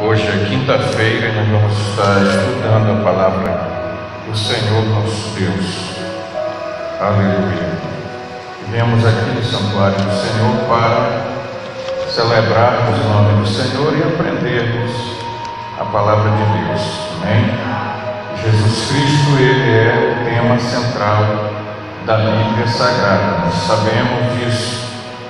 Hoje é quinta-feira e nós vamos estar estudando a palavra do Senhor nosso Deus. Aleluia. Viemos aqui no santuário do Senhor para celebrarmos o nome do Senhor e aprendermos a palavra de Deus. Amém? Jesus Cristo, Ele é o tema central da Bíblia Sagrada. Nós sabemos disso.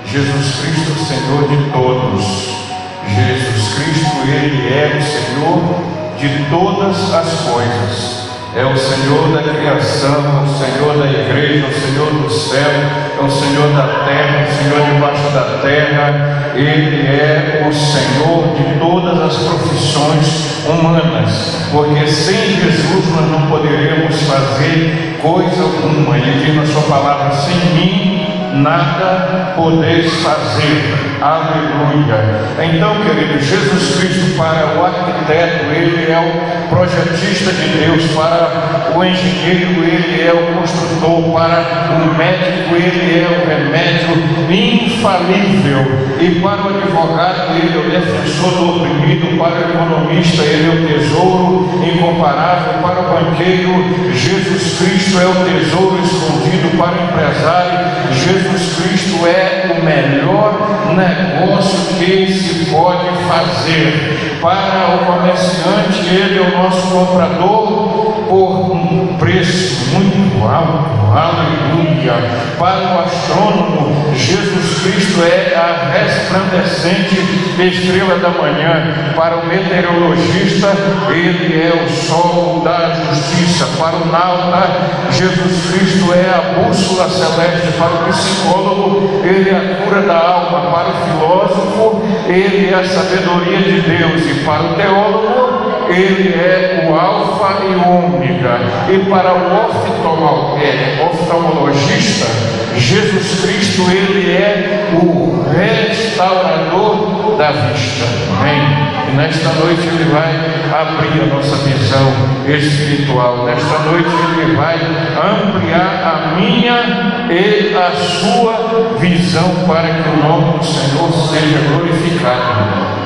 Jesus Cristo, o Senhor de todos. Jesus Cristo, Ele é o Senhor de todas as coisas. É o Senhor da criação, é o Senhor da igreja, é o Senhor do céu, é o Senhor da terra, é o Senhor debaixo da terra. Ele é o Senhor de todas as profissões humanas, porque sem Jesus nós não poderíamos fazer coisa alguma. Ele diz na sua palavra: sem mim nada podeis fazer. Aleluia. Então, querido, Jesus Cristo, para o arquiteto, Ele é o projetista de Deus. Para o engenheiro, Ele é o construtor. Para o médico, Ele é o remédio infalível. E para o advogado, Ele é o defensor do oprimido. Para o economista, Ele é o tesouro incomparável. Para o banqueiro, Jesus Cristo é o tesouro escondido. Para o empresário, Jesus Cristo é o melhor negócio que se pode fazer. Para o comerciante, Ele é o nosso comprador por um preço muito alto. Aleluia. Para o astrônomo, Jesus Cristo é a resplandecente estrela da manhã. Para o meteorologista, Ele é o sol da justiça. Para o nauta, Jesus Cristo é a bússola celeste. Para o psicólogo, Ele é a cura da alma. Para o filósofo, Ele é a sabedoria de Deus. E para o teólogo, Ele é o alfa e o ômega. E para o oftalmologista, Jesus Cristo, Ele é o restaurador da vista. Amém? E nesta noite Ele vai abrir a nossa visão espiritual. Nesta noite Ele vai ampliar a minha e a sua visão para que o nome do Senhor seja glorificado.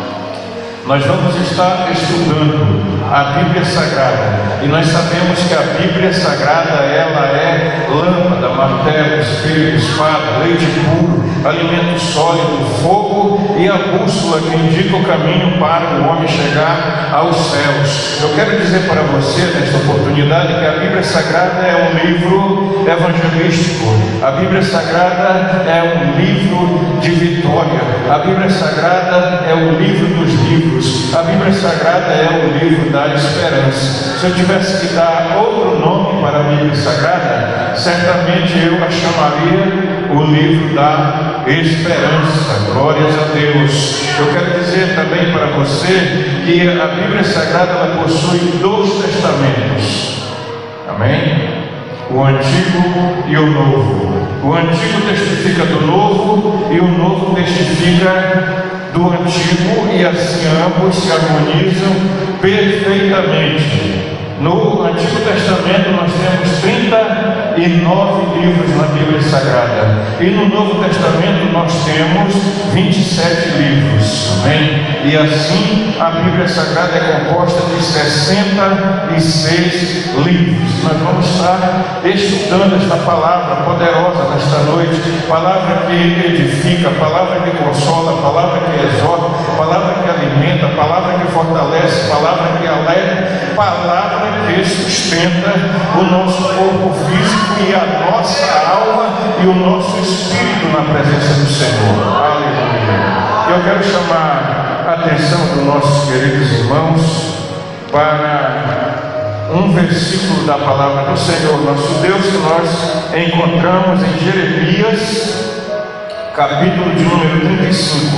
Nós vamos estar estudando a Bíblia Sagrada, e nós sabemos que a Bíblia Sagrada, ela é lâmpada, martelo, espelho, espada, leite puro, alimento sólido, fogo e a bússola que indica o caminho para o homem chegar aos céus. Eu quero dizer para você, nesta oportunidade, que a Bíblia Sagrada é um livro evangelístico. A Bíblia Sagrada é um livro de vitória. A Bíblia Sagrada é o livro dos livros. A Bíblia Sagrada é o livro da esperança. Se eu tivesse que dar outro nome para a Bíblia Sagrada, certamente eu a chamaria o livro da esperança. Glórias a Deus. Eu quero dizer também para você que a Bíblia Sagrada ela possui dois testamentos. Amém? O Antigo e o Novo. O Antigo testifica do Novo e o Novo testifica do Antigo, e assim ambos se harmonizam perfeitamente. No Antigo Testamento nós temos 39 livros na Bíblia Sagrada, e no Novo Testamento nós temos 27 livros. Amém? E assim a Bíblia Sagrada é composta de 66 livros. Nós vamos estar estudando esta palavra poderosa nesta noite, palavra que edifica, palavra que consola, palavra que exorta, palavra que alimenta, palavra que fortalece, palavra que alegra, palavra que sustenta o nosso corpo físico e a nossa alma e o nosso espírito na presença do Senhor. Aleluia. Eu quero chamar a atenção dos nossos queridos irmãos para um versículo da palavra do Senhor nosso Deus que nós encontramos em Jeremias, capítulo de número 35,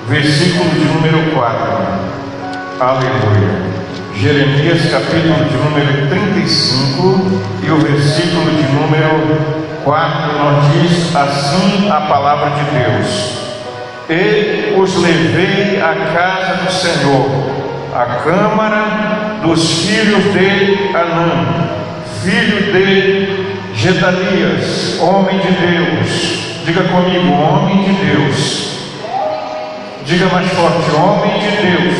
versículo de número 4. Aleluia. Jeremias, capítulo de número 35 e o versículo de número 4 nos diz assim a palavra de Deus: E os levei à casa do Senhor, à câmara dos filhos de Anã, filho de Gedalias, homem de Deus. Diga comigo, homem de Deus. Diga mais forte, homem de Deus.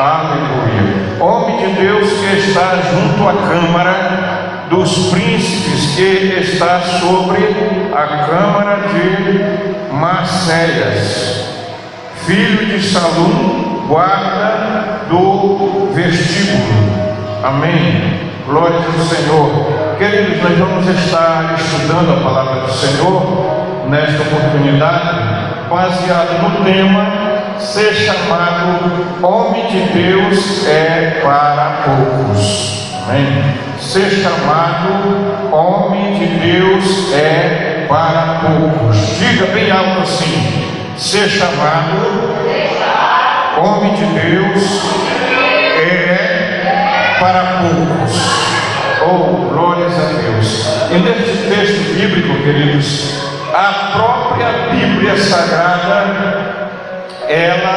Aleluia. Homem de Deus que está junto à Câmara dos Príncipes, que está sobre a Câmara de Marcélias, filho de Salum, guarda do vestíbulo. Amém. Glória ao Senhor. Queridos, nós vamos estar estudando a palavra do Senhor nesta oportunidade, baseado no tema: ser chamado homem de Deus é para poucos. Amém? Ser chamado homem de Deus é para poucos. Diga bem alto assim: ser chamado homem de Deus é para poucos. Oh, glórias a Deus. E neste texto bíblico, queridos, a própria Bíblia Sagrada, ela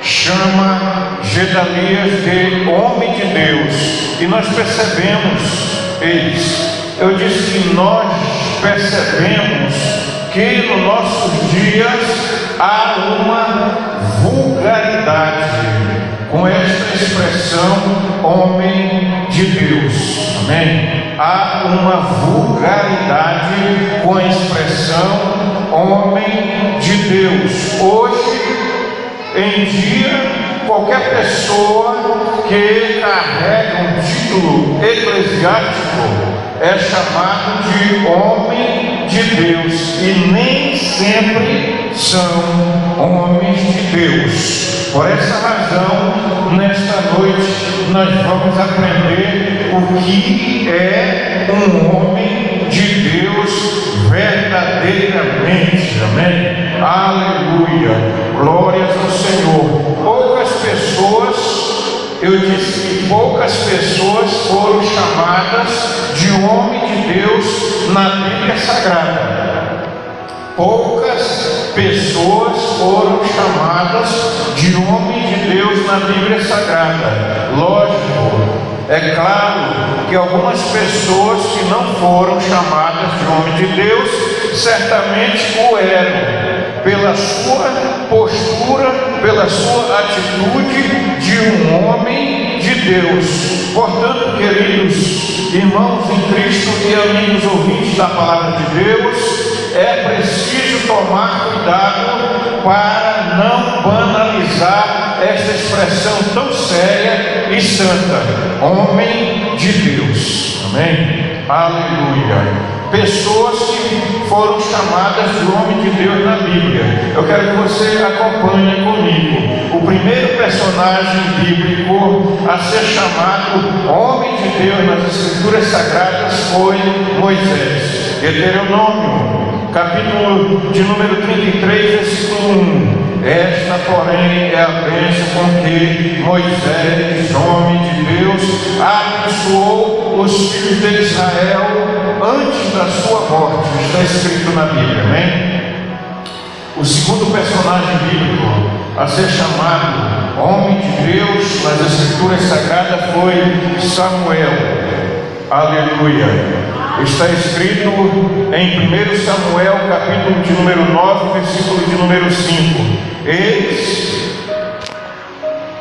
chama Gedalias de homem de Deus. E nós percebemos, eu disse que nós percebemos que nos nossos dias há uma vulgaridade com esta expressão homem de Deus. Amém? Há uma vulgaridade com a expressão homem de Deus. Hoje em dia, qualquer pessoa que carrega um título eclesiástico é chamado de homem de Deus, e nem sempre são homens de Deus. Por essa razão, nesta noite, nós vamos aprender o que é um homem de Deus verdadeiramente. Amém? Aleluia. Glórias ao Senhor. Poucas pessoas, eu disse que poucas pessoas foram chamadas de homem de Deus na Bíblia Sagrada. Poucas pessoas foram chamadas de homem de Deus na Bíblia Sagrada. Lógico, é claro que algumas pessoas que não foram chamadas de homem de Deus certamente o eram, pela sua postura, pela sua atitude de um homem de Deus. Portanto, queridos irmãos em Cristo e amigos ouvintes da palavra de Deus, é preciso tomar cuidado para não banalizar esta expressão tão séria e santa: homem de Deus. Amém? Aleluia. Pessoas que foram chamadas de homem de Deus na Bíblia. Eu quero que você acompanhe comigo. O primeiro personagem bíblico a ser chamado homem de Deus nas Escrituras Sagradas foi Moisés. Deuteronômio, capítulo de número 33, versículo 1. Esta, porém, é a bênção com que Moisés, homem de Deus, abençoou os filhos de Israel antes da sua morte. Está escrito na Bíblia. Amém? O segundo personagem bíblico a ser chamado homem de Deus nas Escrituras Sagradas foi Samuel. Aleluia. Está escrito em 1 Samuel, capítulo de número 9, versículo de número 5. Eis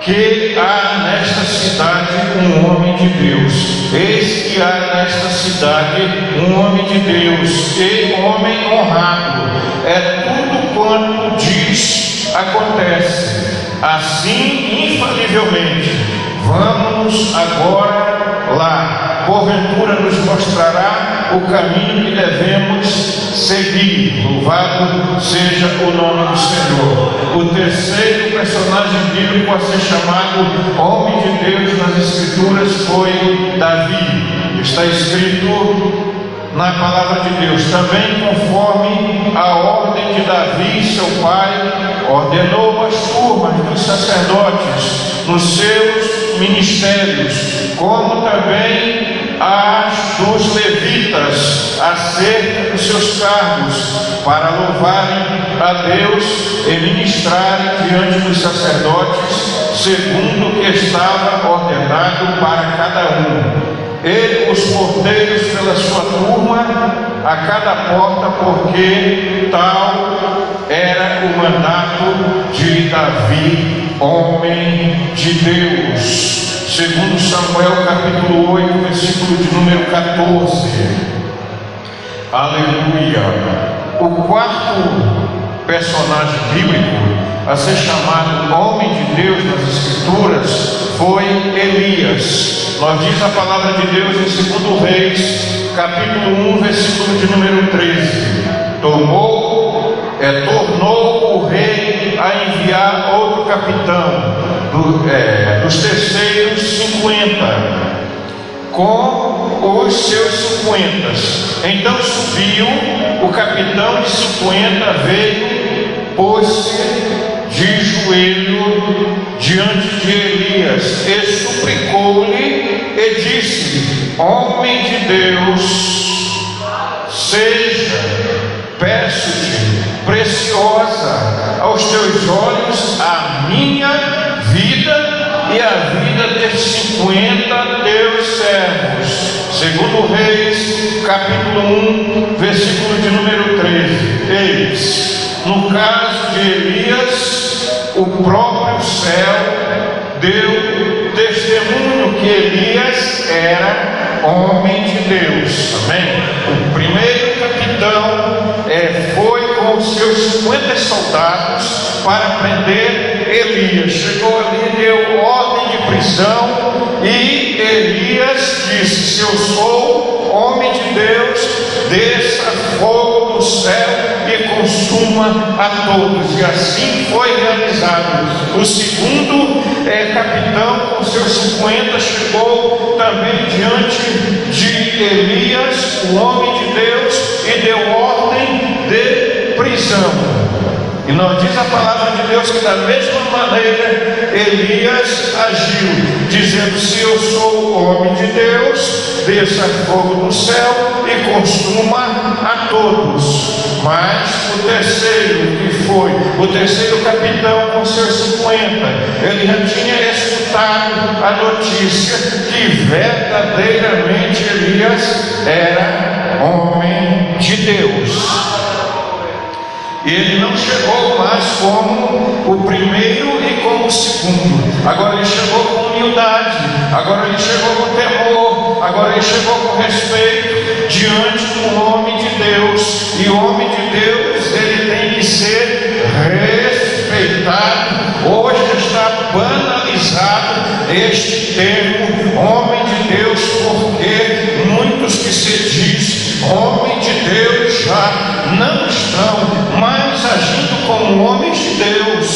que há nesta cidade um homem de Deus. Eis que há nesta cidade um homem de Deus, e homem honrado. É tudo quanto diz acontece. Assim, infalivelmente, vamos agora lá. Porventura nos mostrará o caminho que devemos seguir. Louvado seja o nome do Senhor. O terceiro personagem bíblico a ser chamado homem de Deus nas Escrituras foi Davi. Está escrito na palavra de Deus: também conforme a ordem de Davi, seu pai, ordenou as turmas dos sacerdotes nos seus ministérios, como também as dos levitas acerca dos seus cargos, para louvarem a Deus e ministrarem diante dos sacerdotes, segundo o que estava ordenado para cada um. Ele os porteiros pela sua turma a cada porta, porque tal era o mandato de Davi homem de Deus. Segundo Samuel capítulo 8, versículo de número 14. Aleluia. O quarto personagem bíblico a ser chamado homem de Deus nas Escrituras foi Elias. Nós diz a palavra de Deus em 2 Reis, capítulo 1, versículo de número 13. Tornou o rei a enviar outro capitão dos terceiros 50, com os seus 50. Então subiu o capitão de 50, veio, pôs-se de joelho diante de Elias e suplicou-lhe e disse: homem de Deus, peço-te, preciosa aos teus olhos a minha vida e a vida destes 50 teus servos. Segundo Reis, capítulo 1, versículo de número 13. Eis, no caso de Elias, o próprio céu deu testemunho que Elias era homem de Deus. Amém? O primeiro capitão foi com os seus 50 soldados para prender Elias. Chegou ali, deu ordem de prisão, e Elias disse: se eu sou homem de Deus, desça fogo do céu e consuma a todos. E assim foi realizado. O segundo capitão com seus 50 chegou também diante de Elias, o homem de Deus, e deu ordem de prisão. E nós diz a palavra de Deus que da mesma maneira Elias agiu, dizendo: se eu sou homem de Deus, desça fogo do céu e consuma a todos. Mas o terceiro capitão com seus 50, ele já tinha escutado a notícia que verdadeiramente Elias era homem de Deus. Ele não chegou mais como o primeiro e como o segundo. Agora ele chegou com humildade, agora ele chegou com temor, agora ele chegou com respeito diante do homem de Deus. E o homem de Deus, ele tem que ser respeitado. Hoje está banalizado este termo, homem de Deus, porque muitos que se diz homem de Deus já não estão mais agindo como homens de Deus,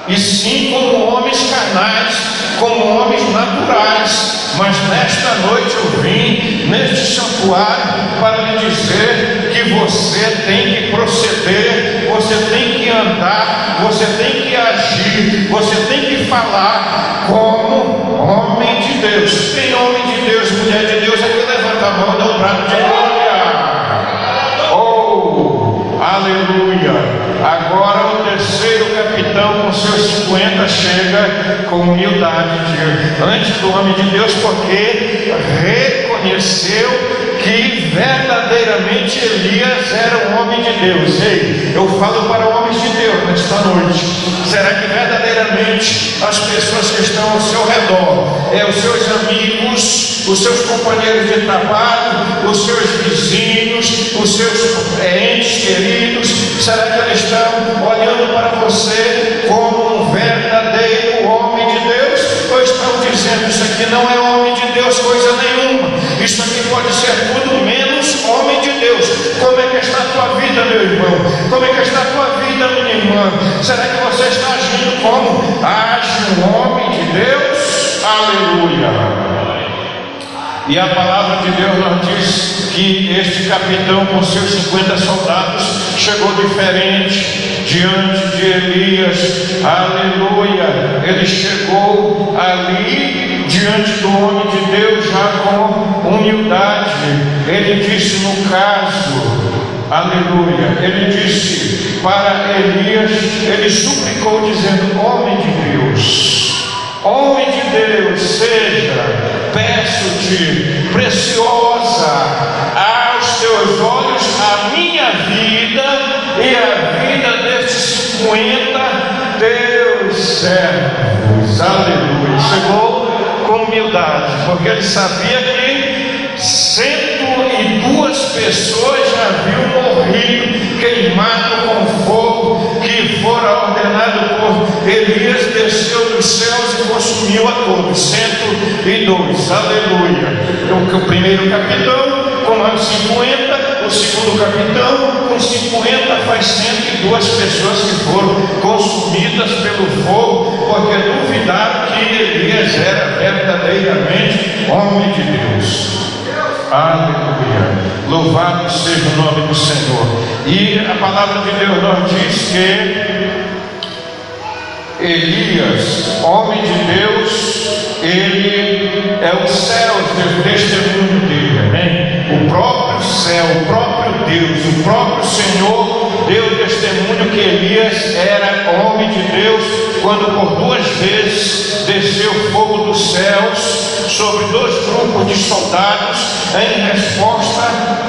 e sim como homens carnais, como homens naturais. Mas nesta noite eu vim neste santuário para lhe dizer que você tem que proceder, você tem que andar, você tem que agir, você tem que falar como homem de Deus. Tem homem de Deus, mulher de Deus, aqui levanta a mão e dá um brado de glória. Aleluia. Agora o terceiro capitão com seus 50 chega com humildade diante do homem de Deus, porque reconheceu que verdadeiramente Elias era um homem de Deus. Ei, eu falo para homens de Deus nesta noite: será que verdadeiramente as pessoas que estão ao seu redor, os seus amigos, os seus companheiros de trabalho, os seus vizinhos, os seus entes queridos, será que eles estão olhando para você como um verdadeiro homem de Deus? Ou estão dizendo: isso aqui não é homem de Deus coisa nenhuma, isso aqui pode ser tudo menos homem de Deus? Como é que está a tua vida, meu irmão? Como é que está a tua vida, minha irmã? Será que você está agindo como age um homem de Deus? Aleluia. E a palavra de Deus nos diz que este capitão com seus 50 soldados chegou diferente diante de Elias. Aleluia. Ele chegou ali diante do homem de Deus já com humildade. Ele disse no caso, aleluia, ele disse para Elias, ele suplicou dizendo: homem de Deus, homem de Deus, peço-te, preciosa aos teus olhos a minha vida e a vida destes 50 teus servos. Aleluia. Chegou com humildade, porque ele sabia que 102 pessoas já haviam morrido, queimado com fogo, que fora ordenado por Elias, desceu dos céus e consumiu a todos. 102. Aleluia. O primeiro capitão com 50, o segundo capitão com 50, faz 102 pessoas que foram consumidas pelo fogo, porque duvidaram que Elias era verdadeiramente homem de Deus. Aleluia. Louvado seja o nome do Senhor. E a palavra de Deus nos diz que Elias, homem de Deus, ele é o céu, o testemunho dele, amém? O próprio céu, o próprio Deus, o próprio Senhor deu testemunho que Elias era homem de Deus, quando por 2 vezes desceu fogo dos céus sobre 2 grupos de soldados, em resposta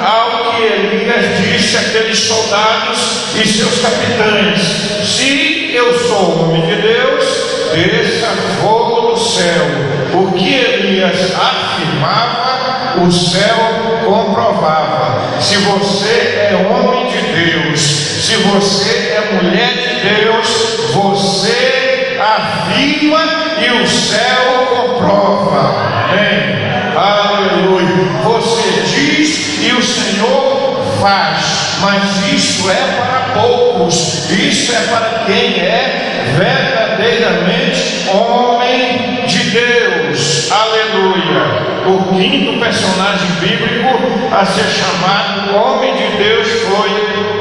ao que Elias disse àqueles soldados e seus capitães: se eu sou homem de Deus, desça fogo do céu. O que Elias afirmava, o céu comprovava. Se você é homem de Deus, se você é mulher de Deus, você afirma e o céu comprova. Amém? Aleluia. Você diz e o Senhor faz, mas isso é para poucos, isso é para quem é verdadeiramente homem de Deus. Aleluia. O quinto personagem bíblico a ser chamado homem de Deus foi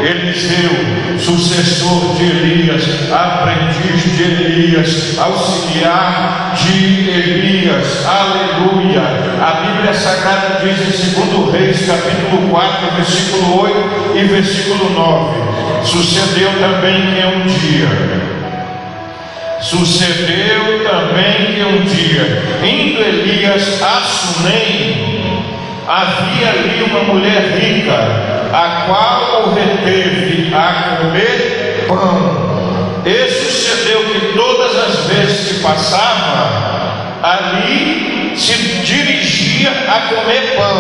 Eliseu, sucessor de Elias, aprendiz de Elias, auxiliar de Elias. Aleluia. A Bíblia Sagrada diz em 2 Reis, capítulo 4, versículo 8 e versículo 9: sucedeu também que um dia, indo Elias a Sunem, havia ali uma mulher rica, a qual o reteve a comer pão. E sucedeu que todas as vezes que passava ali, se dirigia a comer pão.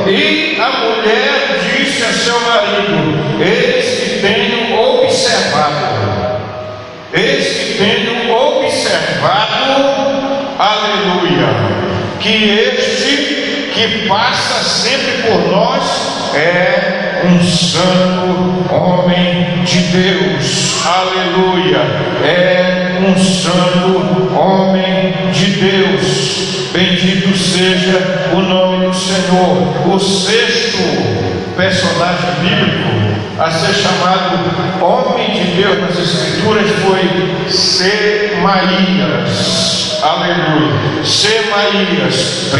E a mulher disse a seu marido: eis que tenho observado, aleluia, que este que passa sempre por nós é um santo homem de Deus. Aleluia. É um santo homem de Deus. Bendito seja o nome do Senhor. O sexto personagem bíblico a ser chamado homem de Deus nas Escrituras foi Semaías. Aleluia. Semaías, 1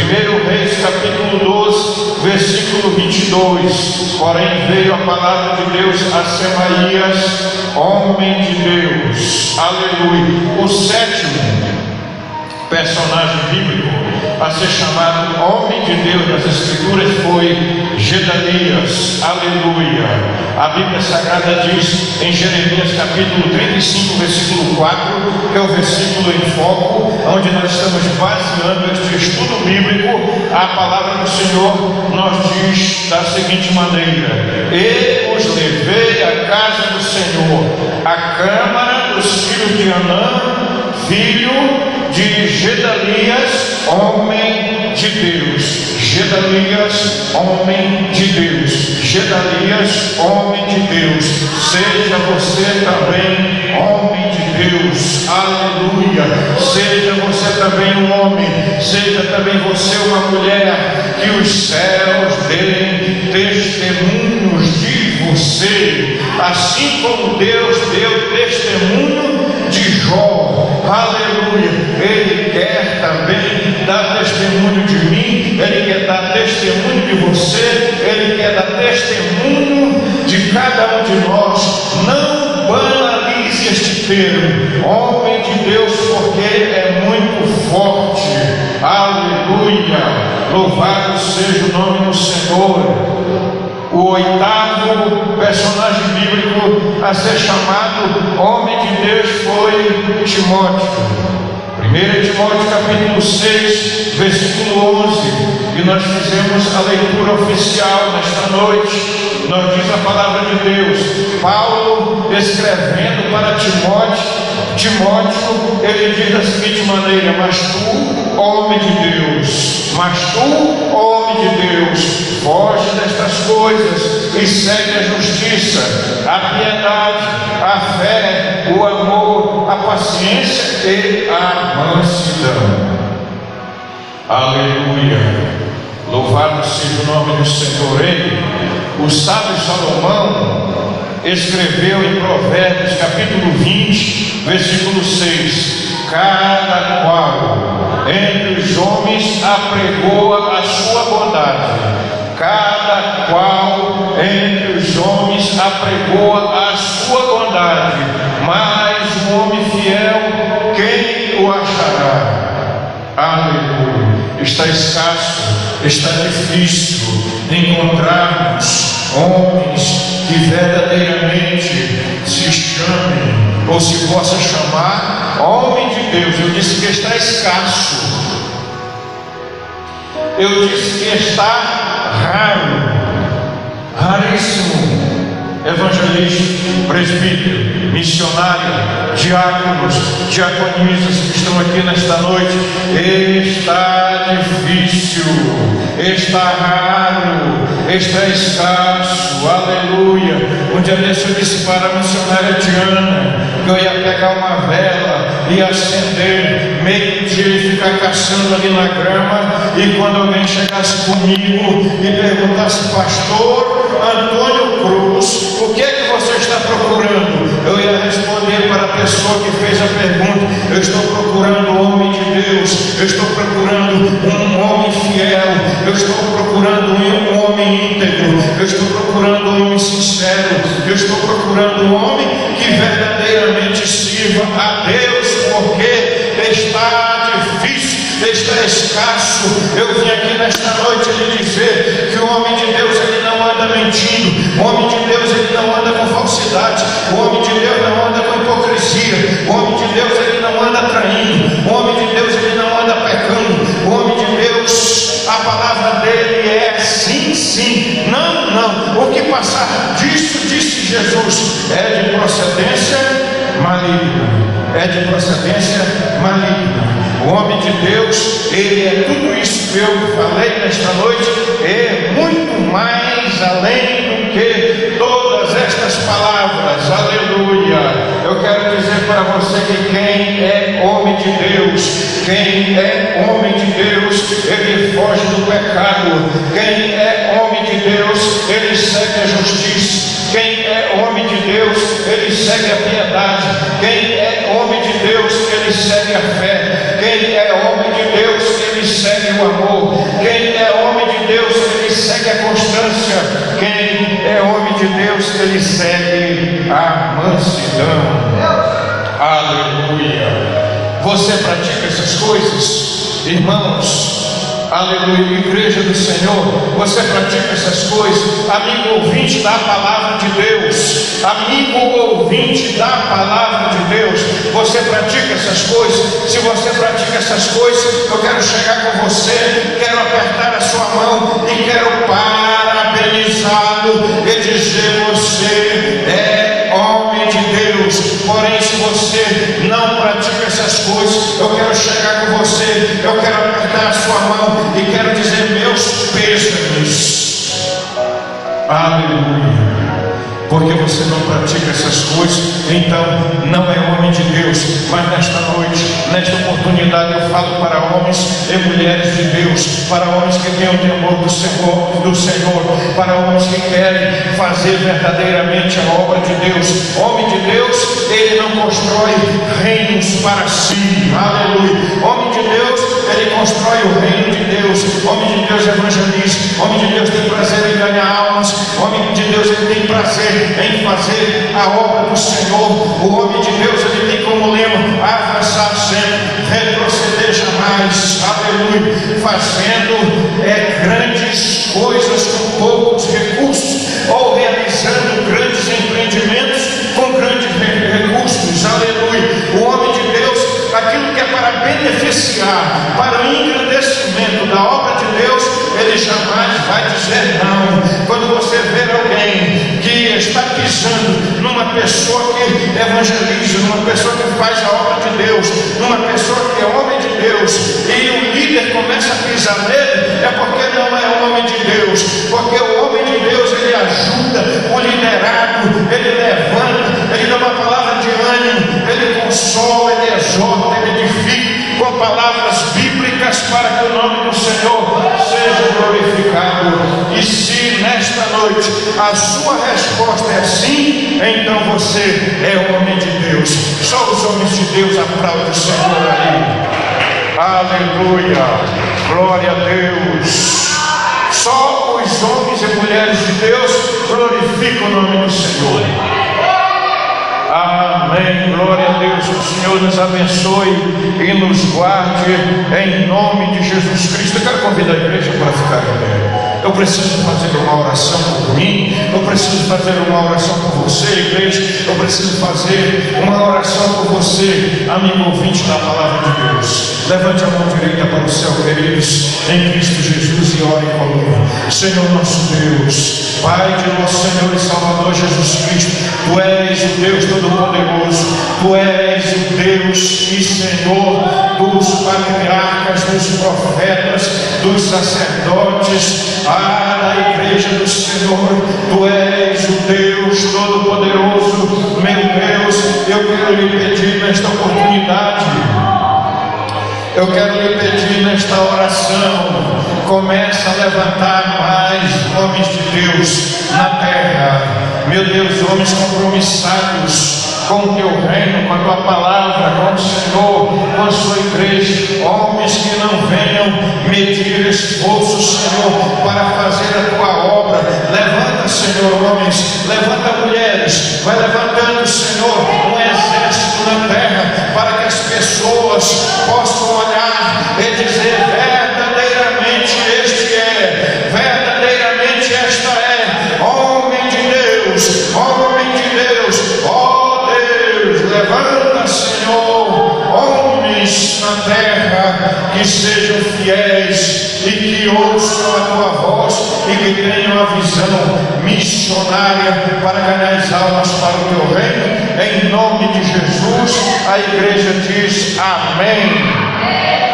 Reis capítulo 12, versículo 22. Porém veio a palavra de Deus a Semaías, homem de Deus. Aleluia. O sétimo personagem bíblico a ser chamado homem de Deus nas Escrituras foi Gedalias. Aleluia. A Bíblia Sagrada diz em Jeremias capítulo 35, versículo 4, que é o versículo em foco, onde nós estamos baseando este estudo bíblico. A palavra do Senhor nos diz da seguinte maneira: e os levei à casa do Senhor, à câmara dos filhos de Anã, filho de Gedalias, homem de Deus. Gedalias, homem de Deus. Gedalias, homem de Deus. Seja você também homem de Deus. Aleluia. Seja você também um homem. Seja também você uma mulher. Que os céus deem testemunhos de você, assim como Deus deu testemunho de Jó. Aleluia. Ele quer também dar testemunho de mim, Ele quer dar testemunho de você, Ele quer dar testemunho de cada um de nós. Não banalize este termo, homem de Deus, porque é muito forte. Aleluia. Louvado seja o nome do Senhor. o oitavo personagem bíblico a ser chamado homem de Deus foi Timóteo. 1 Timóteo capítulo 6, versículo 11, e nós fizemos a leitura oficial nesta noite. Nós diz a palavra de Deus, Paulo escrevendo para Timóteo, ele diz da seguinte maneira: mas tu, homem de Deus, foge destas coisas e segue a justiça, a piedade, a fé, o amor, a paciência e a mansidão. Aleluia! Louvado seja o nome do Senhor. O sábio Salomão escreveu em Provérbios capítulo 20, versículo 6: cada qual entre os homens apregoa a sua bondade, cada qual entre os homens apregoa a sua bondade, mas um homem fiel, quem o achará? Aleluia! Está escasso, está difícil encontrarmos homens que verdadeiramente se chamem, ou se possa chamar homem de Deus. Eu disse que está escasso, eu disse que está raro, raríssimo. Evangelista, presbítero, missionário, diáconos, diaconisas que estão aqui nesta noite, está difícil, está raro, está escasso. Aleluia! Um dia desse eu disse para a missionária Diana que eu ia pegar uma vela e acender meio-dia e ficar caçando ali na grama, e quando alguém chegasse comigo e perguntasse: pastor Antônio Cruz, o que é que você está procurando? Eu ia responder para a pessoa que fez a pergunta: eu estou procurando um homem de Deus, eu estou procurando um homem fiel, eu estou procurando um homem íntegro, eu estou procurando um homem sincero, eu estou procurando um homem que verdadeiramente sirva a Deus, porque está difícil, está escasso. Eu vim aqui nesta noite lhe dizer que o homem de Deus, ele não anda mentindo, o homem de Deus, ele não anda com falsidade, o homem de Deus não anda com hipocrisia, o homem de Deus, ele não anda traindo, o homem de Deus, ele não anda pecando, o homem de Deus, a palavra dele é sim, sim, não, não. O que passar disso, disse Jesus, é de procedência maligna, é de procedência maligna. O homem de Deus, ele é tudo isso que eu falei nesta noite, é muito mais além do que todas estas palavras. Aleluia! Eu quero dizer para você que quem é homem de Deus, quem é homem de Deus, ele foge do pecado. Quem é homem de Deus, ele segue a justiça. Quem é homem de Deus, ele segue a piedade. Quem é homem de Deus, ele segue a fé. Quem é homem de Deus, ele segue o amor. Quem é homem de Deus, ele segue a constância. Quem é homem de Deus, ele segue a mansidão. Aleluia! Você pratica essas coisas, irmãos? Aleluia! Igreja do Senhor, você pratica essas coisas? Amigo ouvinte da palavra de Deus, amigo ouvinte da palavra de Deus, você pratica essas coisas? Se você pratica essas coisas, eu quero chegar com você, quero apertar a sua mão e quero parabenizá-lo e dizer: você é homem de Deus. Porém, se você não pratica essas coisas, eu quero chegar com você, eu quero apertar a sua mão e quero dizer meus pêsames. Aleluia! Porque você não pratica essas coisas, então não é homem de Deus. Mas nesta noite, nesta oportunidade, eu falo para homens e mulheres de Deus, para homens que têm o temor do Senhor, para homens que querem fazer verdadeiramente a obra de Deus. Homem de Deus, ele não constrói reinos para si. Aleluia! Homem de Deus, ele constrói o reino de Deus. Homem de Deus evangeliza. Homem de Deus tem prazer em ganhar almas. Homem de Deus, ele tem prazer em fazer a obra do Senhor. O homem de Deus, ele tem como lema: avançar sempre, retroceder jamais. Aleluia! Fazendo grandes coisas com poucos recursos. beneficiar, para o engrandecimento da obra de Deus, Ele jamais vai dizer não. Quando você vê alguém que está pisando numa pessoa que evangeliza, numa pessoa que faz a obra de Deus, numa pessoa que é homem de Deus, e o líder começa a pisar nele, é porque não é um homem de Deus. Porque o homem de Deus, ele ajuda o liderado, ele levanta, ele dá uma palavra de ânimo, ele consola, ele exorta, ele edifica com palavras bíblicas para que o nome do Senhor seja glorificado. E se nesta noite a sua resposta é sim, então você é homem de Deus. Só os homens de Deus aplaudem o Senhor aí. Aleluia, glória a Deus. Só os homens e mulheres de Deus glorificam o nome do Senhor. Amém, glória a Deus. O Senhor nos abençoe e nos guarde em nome de Jesus Cristo. Eu quero convidar a igreja para ficar em pé. Eu preciso fazer uma oração por mim, eu preciso fazer uma oração por você, igreja, eu preciso fazer uma oração por você, amigo ouvinte da palavra de Deus. Levante a mão direita para o céu, queridos, em Cristo Jesus, e ore comigo. Senhor nosso Deus, Pai de nosso Senhor e Salvador Jesus Cristo, Tu és o Deus Todo-Poderoso, Tu és o Deus e Senhor dos patriarcas, dos profetas, dos sacerdotes, da igreja do Senhor. Tu és o Deus Todo-Poderoso. Meu Deus, eu quero lhe pedir nesta oportunidade, eu quero lhe pedir nesta oração, começa a levantar mais homens de Deus na terra. Meu Deus, homens compromissados com o teu reino, com a tua palavra, com o Senhor, com a sua igreja, homens que não venham medir esforços, Senhor, para fazer a tua obra. Levanta, Senhor, homens, levanta mulheres, vai levantando, Senhor, um exército na terra, para que as pessoas possam olhar e dizer: verdadeiramente este é, verdadeiramente esta é, homem de Deus, homem de Deus, ó Deus. Levanta, Senhor, homens na terra que sejam fiéis e que ouçam a tua voz e que tenham a visão missionária para ganhar as almas para o teu reino. Em nome de Jesus, a igreja diz amém.